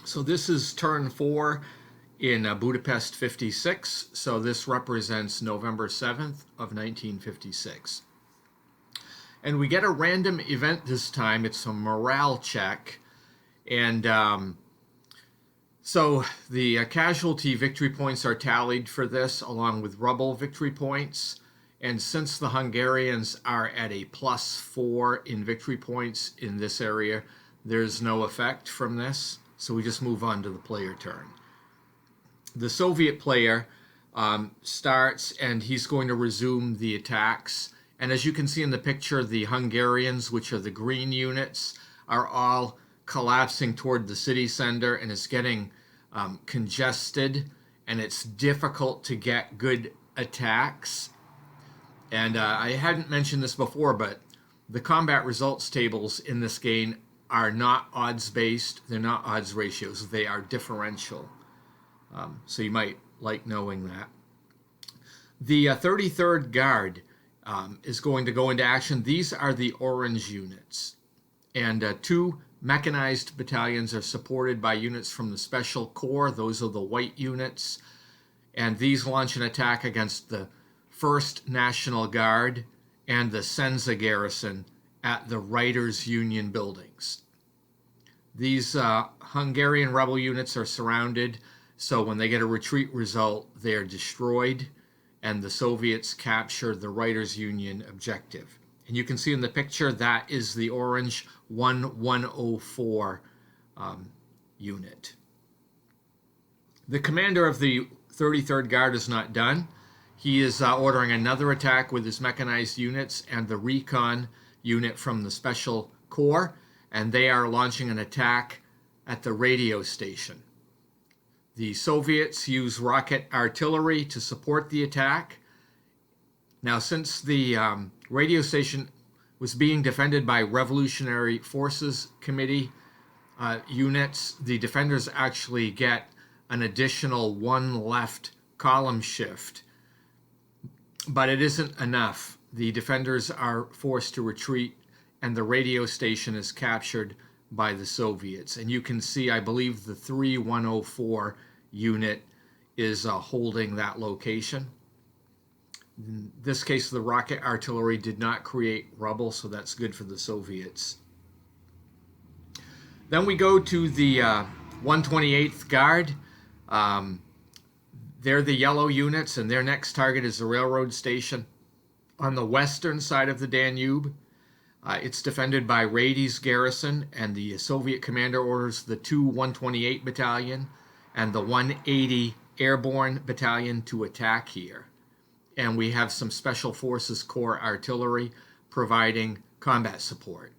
So this is turn 4 in Budapest 56. So this represents November 7th of 1956. And we get a random event this time. It's a morale check. And so the casualty victory points are tallied for this, along with rebel victory points. And since the Hungarians are at a +4 in victory points in this area, there's no effect from this. So we just move on to the player turn. The Soviet player starts, and he's going to resume the attacks. And as you can see in the picture, the Hungarians, which are the green units, are all collapsing toward the city center, and it's getting congested, and it's difficult to get good attacks. And I hadn't mentioned this before, but the combat results tables in this game are not odds-based. They're not odds ratios. They are differential. So you might like knowing that. The 33rd Guard is going to go into action. These are the orange units. And 2 mechanized battalions are supported by units from the Special Corps. Those are the white units. And these launch an attack against the 1st National Guard and the Senza garrison at the Writers' Union buildings. These Hungarian rebel units are surrounded, so when they get a retreat result, they are destroyed, and the Soviets capture the Writers' Union objective. And you can see in the picture that is the orange 1104 unit. The commander of the 33rd Guard is not done. He is ordering another attack with his mechanized units and the recon unit from the Special Corps, and they are launching an attack at the radio station. The Soviets use rocket artillery to support the attack. Now, since the radio station was being defended by Revolutionary Forces Committee units, the defenders actually get an additional 1 left column shift. But it isn't enough. The defenders are forced to retreat, and the radio station is captured by the Soviets. And you can see, I believe, the 3104 unit is holding that location. In this case, the rocket artillery did not create rubble, so that's good for the Soviets. Then we go to the 128th Guard. They're the yellow units, and their next target is the railroad station on the western side of the Danube. It's defended by Rady's garrison, and the Soviet commander orders the 2 128 Battalion and the 180 Airborne Battalion to attack here. And we have some Special Forces Corps artillery providing combat support.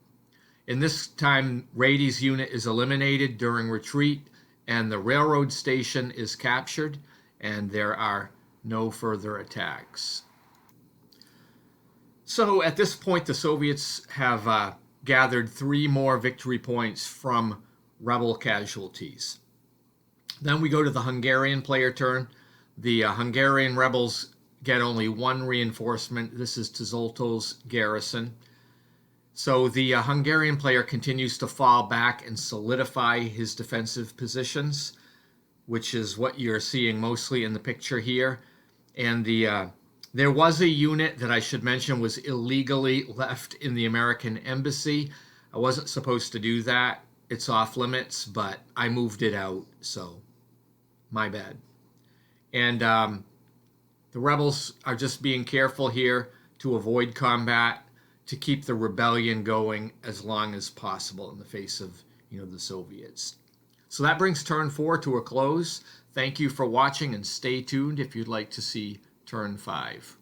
In this time, Rady's unit is eliminated during retreat, and the railroad station is captured, and there are no further attacks. So at this point, the Soviets have gathered 3 more victory points from rebel casualties. Then we go to the Hungarian player turn. The Hungarian rebels get only 1 reinforcement. This is Tuzolto's garrison. So the Hungarian player continues to fall back and solidify his defensive positions, which is what you're seeing mostly in the picture here. And there was a unit that I should mention was illegally left in the American embassy. I wasn't supposed to do that. It's off limits, but I moved it out, so my bad. And the rebels are just being careful here to avoid combat, to keep the rebellion going as long as possible in the face of, the Soviets. So that brings turn 4 to a close. Thank you for watching, and stay tuned if you'd like to see turn 5.